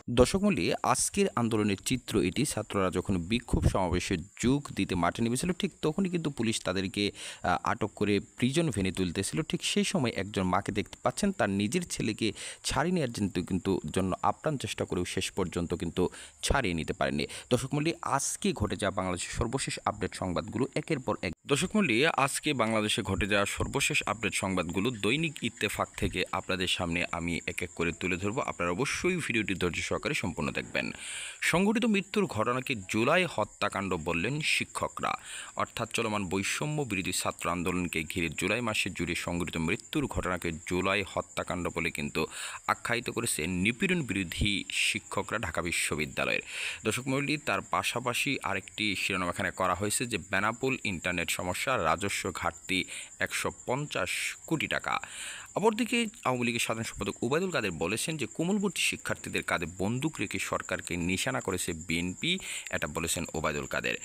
দর্শক মণ্ডলী, আজকের আন্দোলনের চিত্র এটি। ছাত্ররা যখন বিক্ষোভ সমাবেশে যোগ দিতে মাঠে নেমেছিল, ঠিক তখনই কিন্তু পুলিশ তাদেরকে আটক করে প্রিজন ভ্যানে তুলতেছিল। ঠিক সেই সময় একজন মাকে দেখতে পাচ্ছেন, তার নিজের ছেলেকে ছাড়িয়ে নেওয়ার জন্য আপ্রাণ চেষ্টা করেও শেষ পর্যন্ত কিন্তু ছাড়িয়ে নিতে পারেনি। দর্শক মণ্ডলী, আজকে ঘটে যাওয়া বাংলাদেশের সর্বশেষ আপডেট সংবাদগুলো একের পর এক। দর্শক মণ্ডলী, আজকে বাংলাদেশে ঘটে যাওয়া সর্বশেষ আপডেট সংবাদগুলো দৈনিক ইত্তেফাক থেকে আপনাদের সামনে আমি এক এক করে তুলে ধরবো। আপনারা অবশ্যই ভিডিওটি ধৈর্য সহকারে সম্পূর্ণ দেখবেন। সংঘটিত মৃত্যুর ঘটনাকে জুলাই হত্যাকাণ্ড বললেন শিক্ষকরা। অর্থাৎ চলমান বৈষম্য বিরোধী ছাত্র আন্দোলনকে ঘিরে জুলাই মাসে জুড়ে সংঘটিত মৃত্যুর ঘটনাকে জুলাই হত্যাকাণ্ড বলে কিন্তু আখ্যায়িত করেছে নিপীড়ন বিরোধী শিক্ষকরা ঢাকা বিশ্ববিদ্যালয়ের। দর্শক মণ্ডলী, তার পাশাপাশি আরেকটি শিরোনাম এখানে করা হয়েছে যে বেনাপোল ইন্টারনেট সমস্যা, রাজস্ব ঘাটতি 150 কোটি টাকা। অপরদিকে আওয়ামী লীগের সাধারণ সম্পাদক ওবায়দুল কাদের বলেছেন যে কোমলবর্তী শিক্ষার্থীদের কাঁধে বন্দুক রেখে সরকারকে নিশানা করেছে বিএনপি। এটা বলেছেন ওবায়দুল কাদের।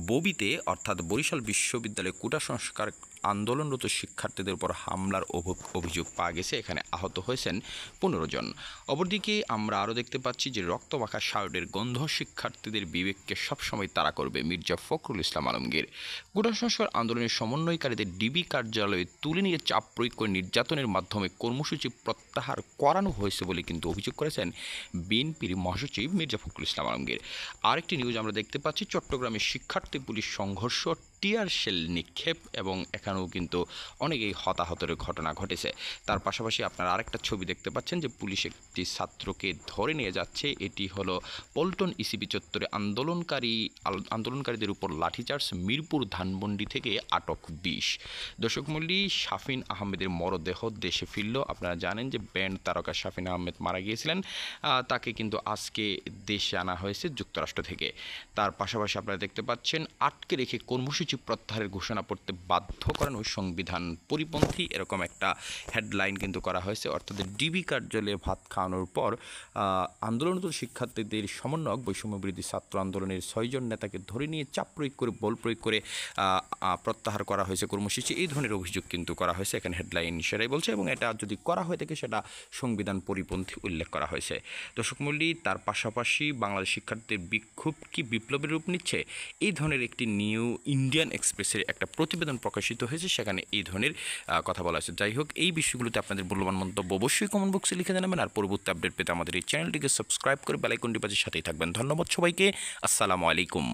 ববিতে অর্থাৎ বরিশাল বিশ্ববিদ্যালয়ে কোটা সংস্কার আন্দোলনরত শিক্ষার্থীদের উপর হামলার অভিযোগ পাওয়া গেছে। এখানে আহত হয়েছেন 15 জন। অপরদিকে আমরা আরও দেখতে পাচ্ছি যে রক্তমাখা শার্টের গন্ধ শিক্ষার্থীদের বিবেককে সবসময় তাড়া করবে, মির্জা ফখরুল ইসলাম আলমগীর। কোটা সংস্কার আন্দোলনের সমন্বয়কারীদের ডিবি কার্যালয়ে তুলে নিয়ে চাপ প্রয়োগ করে নির্যাতনের মাধ্যমে কর্মসূচি প্রত্যাহার করানো হয়েছে বলে কিন্তু অভিযোগ করেছেন বিএনপির মহাসচিব মির্জা ফখরুল ইসলাম আলমগীর। আরেকটি নিউজ আমরা দেখতে পাচ্ছি, চট্টগ্রামে শিক্ষার্থী পুলিশ সংঘর্ষ, টিয়ার শেল নিক্ষেপ এবং এখানেও কিন্তু অনেকেই হতাহতের ঘটনা ঘটেছে। তার পাশাপাশি আপনারা আরেকটা ছবি দেখতে পাচ্ছেন যে পুলিশ একটি ছাত্রকে ধরে নিয়ে যাচ্ছে। এটি হলো পল্টন ইসিবি চত্বরে আন্দোলনকারীদের উপর লাঠিচার্জ, মিরপুর ধানমন্ডি থেকে আটক 20। দর্শক মণ্ডলী, শাফিন আহমেদের মরদেহ দেশে ফিরল। আপনারা জানেন যে ব্যান্ড তারকা শাফিন আহমেদ মারা গিয়েছিলেন, তাকে কিন্তু আজকে দেশে আনা হয়েছে যুক্তরাষ্ট্র থেকে। তার পাশাপাশি আপনারা দেখতে পাচ্ছেন আটকে রেখে কর্মসূচি প্রত্যাহারের ঘোষণা করতে বাধ্য করানো সংবিধান পরিপন্থী, এরকম একটা হেডলাইন কিন্তু করা হয়েছে। অর্থাৎ ডিবি কার্যালয়ে ভাত খাওয়ানোর পর আন্দোলনরত শিক্ষার্থীদের সমন্বয়ক বৈষম্য বিরোধী ছাত্র আন্দোলনের 6 জন নেতাকে ধরে নিয়ে চাপ প্রয়োগ করে, বল প্রয়োগ করে প্রত্যাহার করা হয়েছে কর্মসূচি, এই ধরনের অভিযোগ কিন্তু করা হয়েছে। এখানে হেডলাইন সেটাই বলছে, এবং এটা যদি করা হয়ে থাকে সেটা সংবিধান পরিপন্থী উল্লেখ করা হয়েছে। দর্শক মণ্ডলী, তার পাশাপাশি বাংলাদেশ শিক্ষার্থীদের বিক্ষোভ কি বিপ্লবের রূপ নিচ্ছে, এই ধরনের একটি নিউ ইন্ডিয়ান এক্সপ্রেসের একটা প্রতিবেদন প্রকাশিত হয়েছে, সেখানে এই ধরনের কথা বলা হয়েছে। যাই হোক, এই বিষয়গুলোতে আপনাদের মূল্যবান মন্তব্য অবশ্যই কমেন্ট বক্সে লিখে জানাবেন। আর পরবর্তী আপডেট পেতে আমাদের এই চ্যানেলটিকে সাবস্ক্রাইব করে বেল আইকনটি বাজিয়ে সাথেই থাকবেন। ধন্যবাদ সবাইকে। আসসালামু আলাইকুম।